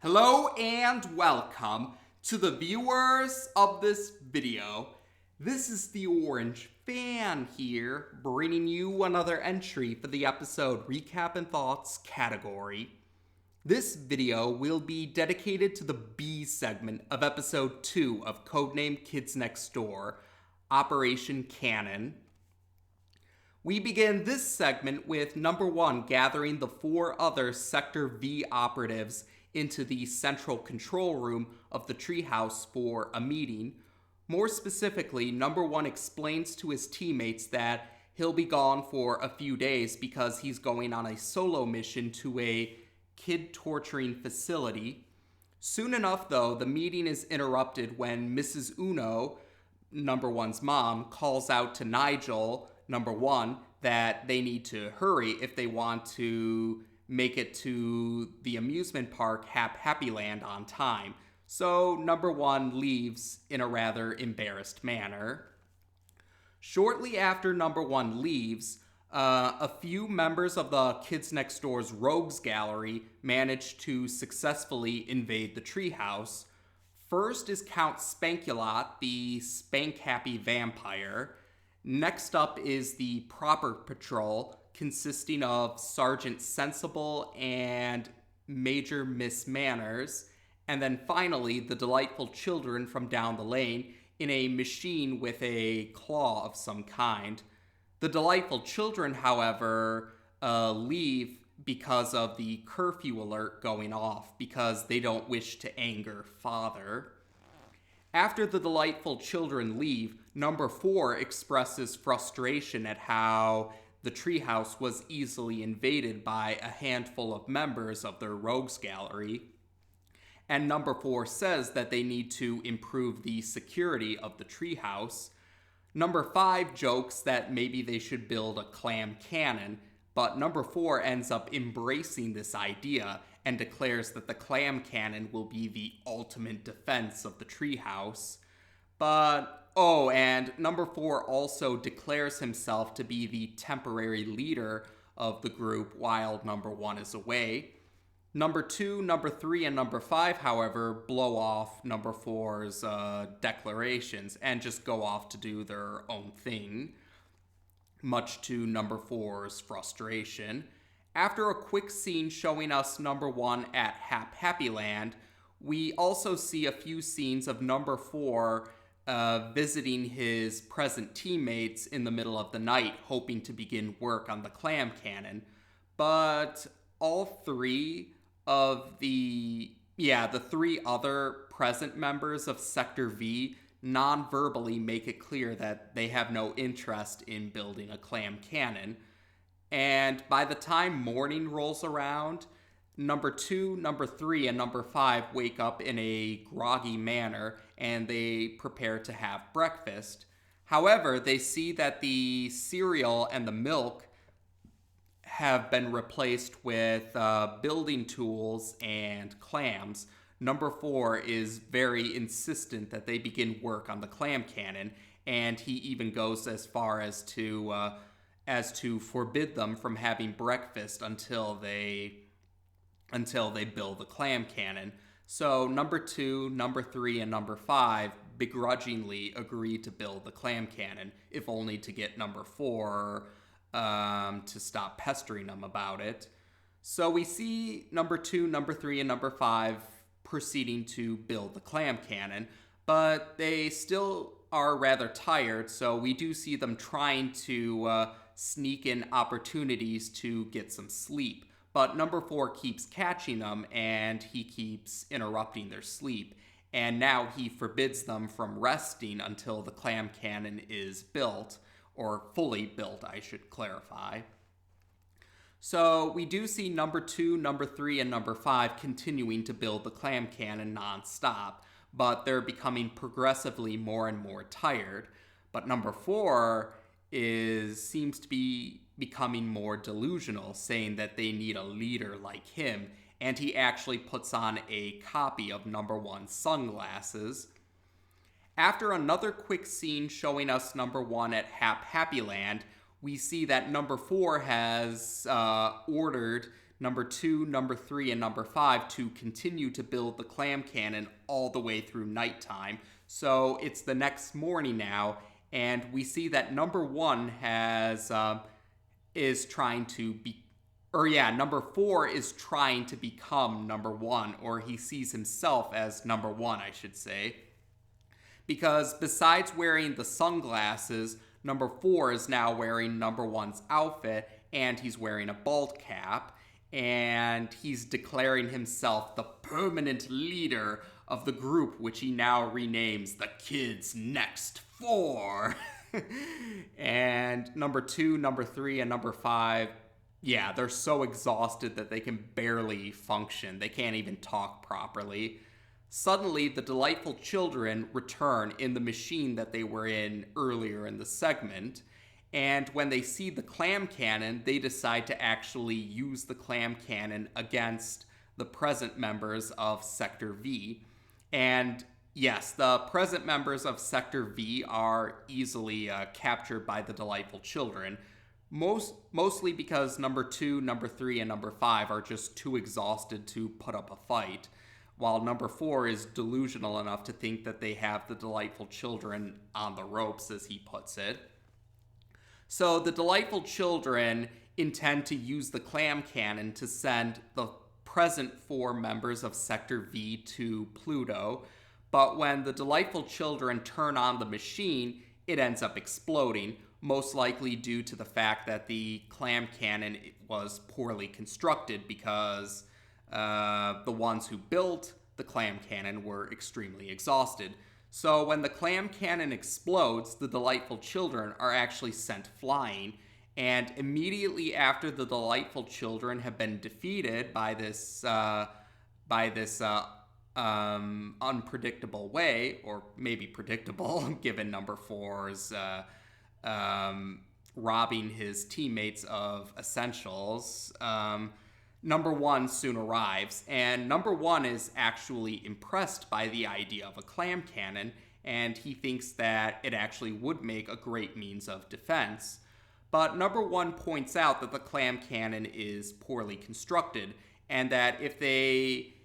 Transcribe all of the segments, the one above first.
Hello and welcome to the viewers of this video. This is the Orange Fan here, bringing you another entry for the episode Recap and Thoughts category. This video will be dedicated to the B segment of episode 2 of Codename Kids Next Door, Operation Cannon. We begin this segment with Number 1 gathering the 4 other Sector V operatives into the central control room of the treehouse for a meeting. More specifically, Number 1 explains to his teammates that he'll be gone for a few days because he's going on a solo mission to a kid torturing facility. Soon enough, though, the meeting is interrupted when Mrs. Uno, Number 1's mom, calls out to Nigel, Number 1, that they need to hurry if they want to make it to the amusement park Hap-Happy Land on time. So Number 1 leaves in a rather embarrassed manner. Shortly after Number 1 leaves, a few members of the Kids Next Door's Rogues Gallery manage to successfully invade the treehouse. First is Count Spankulot, the spank-happy vampire. Next up is the Proper Patrol, consisting of Sergeant Sensible and Major Miss Manners. And then finally, the delightful children from down the lane in a machine with a claw of some kind. The delightful children, however, leave because of the curfew alert going off, because they don't wish to anger Father. After the delightful children leave, Number 4 expresses frustration at how the treehouse was easily invaded by a handful of members of their Rogues Gallery. And Number 4 says that they need to improve the security of the treehouse. Number 5 jokes that maybe they should build a Clam Cannon, but Number 4 ends up embracing this idea and declares that the Clam Cannon will be the ultimate defense of the treehouse. And Number 4 also declares himself to be the temporary leader of the group while Number 1 is away. Number 2, Number 3, and Number 5, however, blow off Number 4's declarations and just go off to do their own thing, much to Number 4's frustration. After a quick scene showing us Number 1 at Hap-Happy Land, we also see a few scenes of Number 4 visiting his present teammates in the middle of the night, hoping to begin work on the Clam Cannon. But all three of the 3 other present members of Sector V non-verbally make it clear that they have no interest in building a Clam Cannon. And by the time morning rolls around, Number 2, Number 3, and Number 5 wake up in a groggy manner and they prepare to have breakfast. However, they see that the cereal and the milk have been replaced with building tools and clams. Number 4 is very insistent that they begin work on the Clam Cannon, and he even goes as far as to forbid them from having breakfast until they build the Clam Cannon. So Number 2, Number 3, and Number 5 begrudgingly agree to build the Clam Cannon, if only to get Number 4 to stop pestering them about it. So we see Number 2, Number 3, and Number 5 proceeding to build the Clam Cannon, but they still are rather tired, so we do see them trying to sneak in opportunities to get some sleep. But Number 4 keeps catching them, and he keeps interrupting their sleep. And now he forbids them from resting until the Clam Cannon is built, or fully built, I should clarify. So we do see Number 2, Number 3, and Number 5 continuing to build the Clam Cannon nonstop, but they're becoming progressively more and more tired. But Number 4 seems to be becoming more delusional, saying that they need a leader like him, and he actually puts on a copy of Number 1's sunglasses. After another quick scene showing us Number 1 at Hap-Happy Land, we see that Number 4 has ordered number 2, number 3, and number 5 to continue to build the Clam Cannon all the way through nighttime. So it's the next morning now, and we see that number 1 is trying to be, number 4 is trying to become number 1, or he sees himself as number 1, I should say. Because besides wearing the sunglasses, number 4 is now wearing number 1's outfit, and he's wearing a bald cap, and he's declaring himself the permanent leader of the group, which he now renames the Kids Next 4. And number 2, number 3, and number 5, they're so exhausted that they can barely function. They can't even talk properly. Suddenly, the delightful children return in the machine that they were in earlier in the segment, and when they see the Clam Cannon, they decide to actually use the Clam Cannon against the present members of Sector V. And yes, the present members of Sector V are easily captured by the delightful children, mostly because number 2, number 3, and number 5 are just too exhausted to put up a fight, while number 4 is delusional enough to think that they have the delightful children on the ropes, as he puts it. So the delightful children intend to use the Clam Cannon to send the present 4 members of Sector V to Pluto, but when the delightful children turn on the machine, it ends up exploding, most likely due to the fact that the Clam Cannon was poorly constructed because the ones who built the Clam Cannon were extremely exhausted. So when the Clam Cannon explodes, the delightful children are actually sent flying, and immediately after the delightful children have been defeated by this unpredictable way, or maybe predictable given number 4's robbing his teammates of essentials, number 1 soon arrives, and number 1 is actually impressed by the idea of a Clam Cannon, and he thinks that it actually would make a great means of defense. But number 1 points out that the Clam Cannon is poorly constructed, and that if they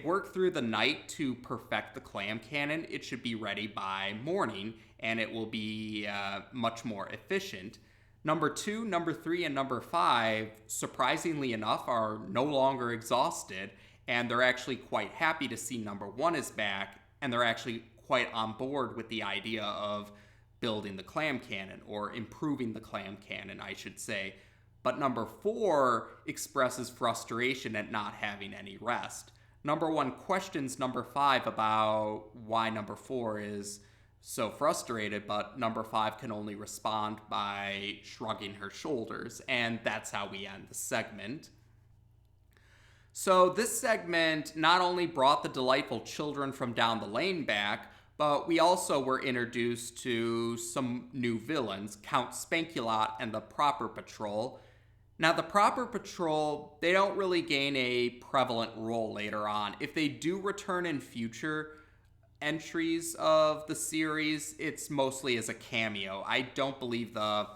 work through the night to perfect the Clam Cannon, it should be ready by morning, and it will be much more efficient. Number 2, number 3, and number 5, surprisingly enough, are no longer exhausted, and they're actually quite happy to see number 1 is back, and they're actually quite on board with the idea of building the Clam Cannon, or improving the Clam Cannon, I should say. But number 4 expresses frustration at not having any rest. Number 1 questions number 5 about why number 4 is so frustrated, but number 5 can only respond by shrugging her shoulders, and that's how we end the segment. So this segment not only brought the delightful children from down the lane back, but we also were introduced to some new villains, Count Spankulot and the Proper Patrol. Now, the Proper Patrol, they don't really gain a prevalent role later on. If they do return in future entries of the series, it's mostly as a cameo. I don't believe the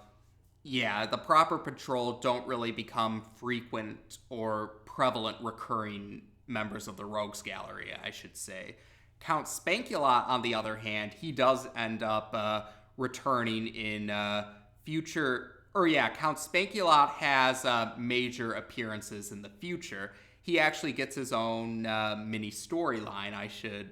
Proper Patrol don't really become frequent or prevalent recurring members of the Rogues Gallery, I should say. Count Spankulot, on the other hand, he does end up returning in future. Count Spankulot has major appearances in the future. He actually gets his own mini storyline, I should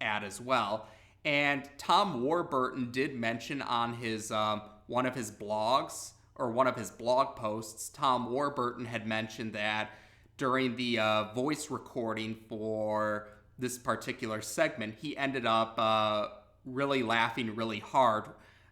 add as well. And Tom Warburton did mention on his one of his blogs, or one of his blog posts, Tom Warburton had mentioned that during the voice recording for this particular segment, he ended up really laughing really hard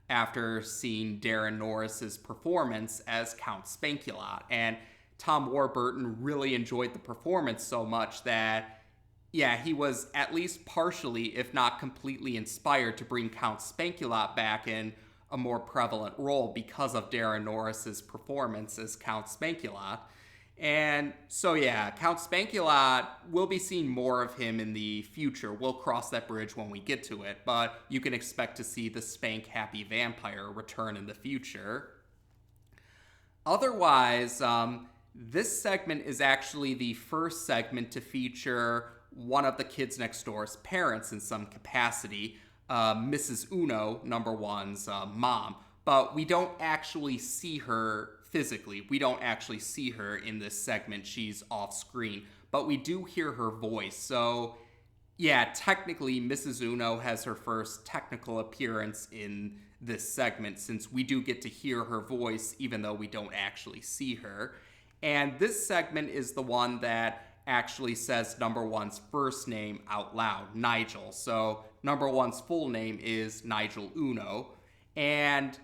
after seeing Darren Norris's performance as Count Spankulot. And Tom Warburton really enjoyed the performance so much that, he was at least partially, if not completely, inspired to bring Count Spankulot back in a more prevalent role because of Darren Norris's performance as Count Spankulot. And so, Count Spankulot, we'll be seeing more of him in the future. We'll cross that bridge when we get to it, but you can expect to see the Spank-Happy Vampire return in the future. Otherwise, This segment is actually the first segment to feature one of the kids next door's parents in some capacity, Mrs. Uno, number one's mom. But we don't actually see her physically. We don't actually see her in this segment. She's off screen. But we do hear her voice. So, yeah, technically, Mrs. Uno has her first technical appearance in this segment, since we do get to hear her voice even though we don't actually see her. And this segment is the one that actually says number one's first name out loud, Nigel. So number one's full name is Nigel Uno. And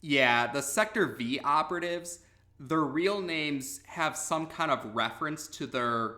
yeah, the Sector V operatives, their real names have some kind of reference to their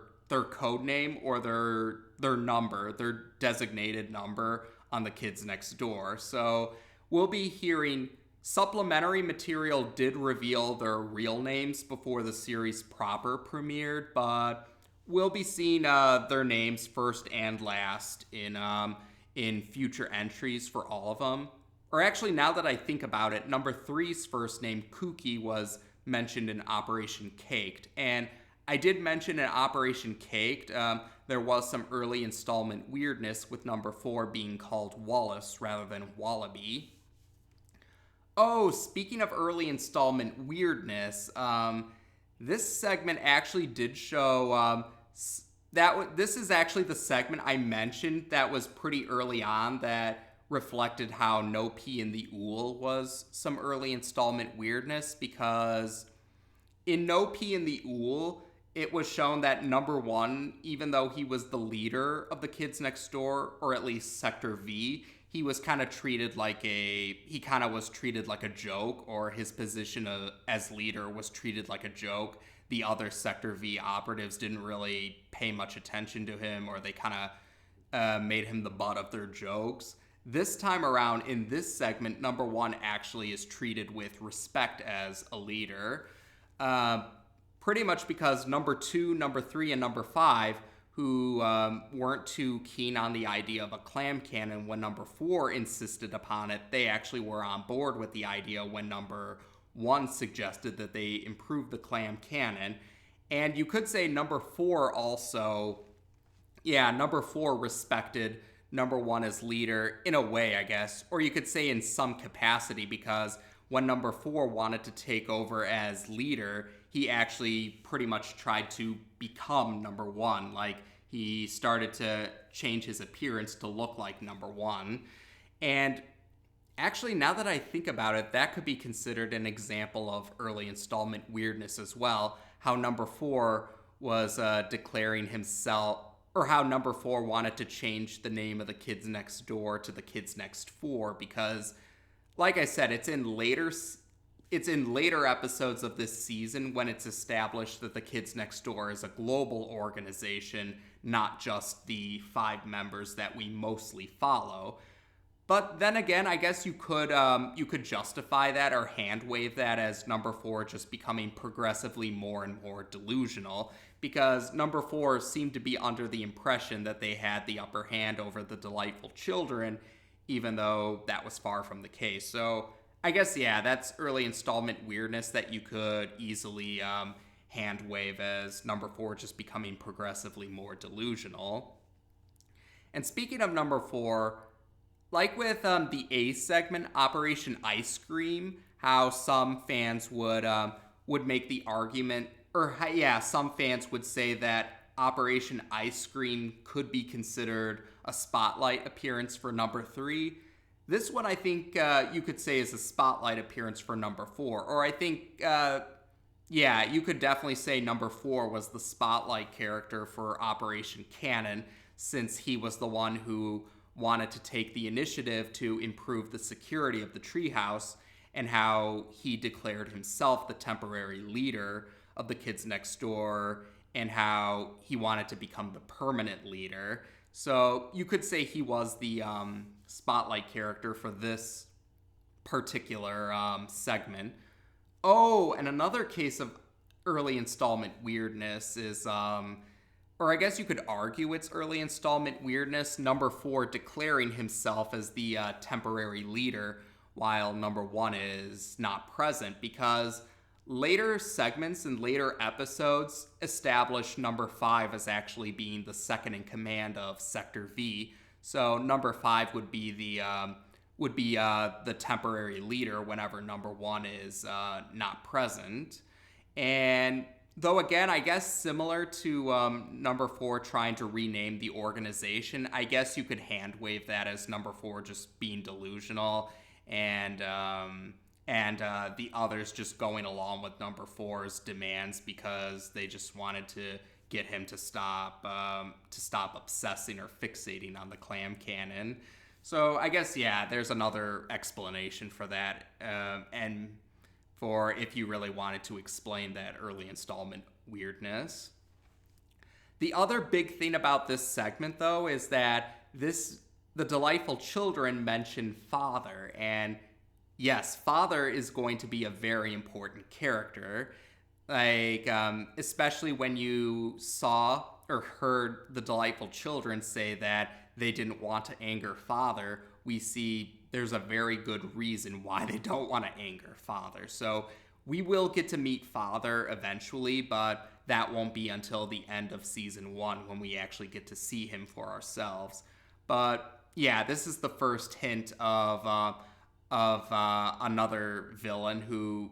code name or their number, their designated number on the kids next door. So we'll be hearing supplementary material did reveal their real names before the series proper premiered, but we'll be seeing their names first and last in future entries for all of them. Or actually, now that I think about it, number three's first name, Kooky, was mentioned in Operation Caked. And I did mention in Operation Caked, there was some early installment weirdness with number four being called Wallace rather than Wallabee. Oh, speaking of early installment weirdness, this segment actually did show this is actually the segment I mentioned that was pretty early on that reflected how No Pee in the Ool was some early installment weirdness, because in No Pee in the Ool, it was shown that number one, even though he was the leader of the kids next door, or at least Sector V, he was kind of treated like a joke, or his position as leader was treated like a joke. The other Sector V operatives didn't really pay much attention to him, or they kind of made him the butt of their jokes. This time around, in this segment, number one actually is treated with respect as a leader. Pretty much because number two, number three, and number five, who weren't too keen on the idea of a clam cannon when number four insisted upon it, they actually were on board with the idea when number one suggested that they improve the clam cannon. And you could say number four also, number four respected number one as leader in a way, I guess, or you could say in some capacity, because when number four wanted to take over as leader, he actually pretty much tried to become number one. Like, he started to change his appearance to look like number one. And actually, now that I think about it, that could be considered an example of early installment weirdness as well. How number four was declaring himself, or how number four wanted to change the name of the kids next door to the kids next four, because, like I said, it's in later episodes of this season when it's established that the kids next door is a global organization, not just the 5 members that we mostly follow. But then again, I guess you could justify that or hand wave that as number four just becoming progressively more and more delusional, because number four seemed to be under the impression that they had the upper hand over the delightful children, even though that was far from the case. So I guess, that's early installment weirdness that you could easily hand wave as number four just becoming progressively more delusional. And speaking of number four, like with the A segment, Operation Ice Cream, how some fans would make the argument, or some fans would say that Operation Ice Cream could be considered a spotlight appearance for number three. This one, I think you could say is a spotlight appearance for number four. Or I think, you could definitely say number four was the spotlight character for Operation C.A.N.N.O.N, since he was the one who wanted to take the initiative to improve the security of the treehouse, and how he declared himself the temporary leader of the kids next door, and how he wanted to become the permanent leader. So you could say he was the spotlight character for this particular segment. Oh, and another case of early installment weirdness is, or I guess you could argue it's early installment weirdness, number four declaring himself as the temporary leader while number one is not present, because later segments and later episodes establish number 5 as actually being the second in command of Sector V. So number 5 would be the temporary leader whenever number 1 is not present. And though again, I guess similar to number 4 trying to rename the organization, I guess you could hand wave that as number 4 just being delusional and the others just going along with number 4's demands because they just wanted to get him to stop obsessing or fixating on the Clam Cannon. So I guess, yeah, there's another explanation for that, and for if you really wanted to explain that early installment weirdness. The other big thing about this segment, though, is that the Delightful Children mention Father, and yes, Father is going to be a very important character. Like, especially when you saw or heard the Delightful Children say that they didn't want to anger Father, we see there's a very good reason why they don't want to anger Father. So we will get to meet Father eventually, but that won't be until the end of season 1 when we actually get to see him for ourselves. But yeah, this is the first hint of another villain who,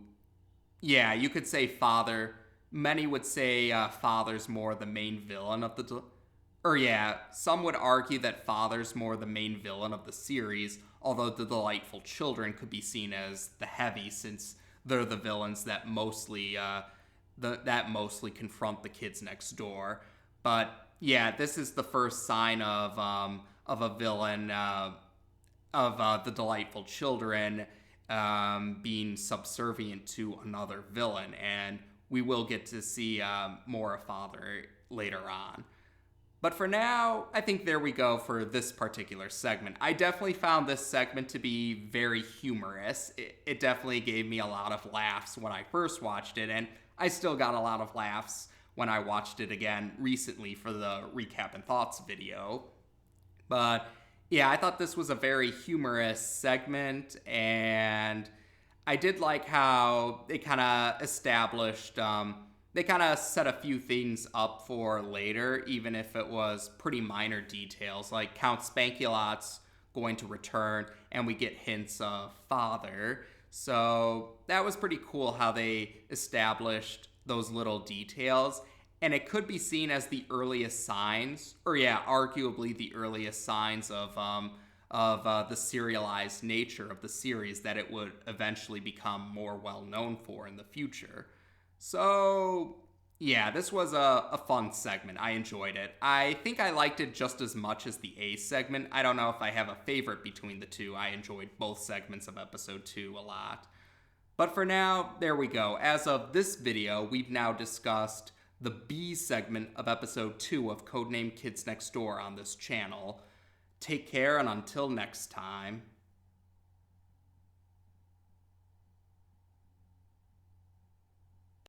yeah, you could say Father. Many would say Father's more the main villain of some would argue that Father's more the main villain of the series, although the Delightful Children could be seen as the heavy since they're the villains that mostly confront the kids next door. But yeah, this is the first sign of a villain of the Delightful Children being subservient to another villain, and we will get to see more of Father later on. But for now, I think there we go for this particular segment. I definitely found this segment to be very humorous. It definitely gave me a lot of laughs when I first watched it, and I still got a lot of laughs when I watched it again recently for the Recap and Thoughts video. But yeah, I thought this was a very humorous segment, and I did like how they kind of established, they kind of set a few things up for later, even if it was pretty minor details, like Count Spankulot's going to return, and we get hints of Father. So that was pretty cool how they established those little details. And it could be seen as the earliest signs, arguably the earliest signs of the serialized nature of the series that it would eventually become more well known for in the future. So yeah, this was a fun segment. I enjoyed it. I think I liked it just as much as the A segment. I don't know if I have a favorite between the two. I enjoyed both segments of episode 2 a lot. But for now, there we go. As of this video, we've now discussed the B segment of episode 2 of Codename Kids Next Door on this channel. Take care, and until next time.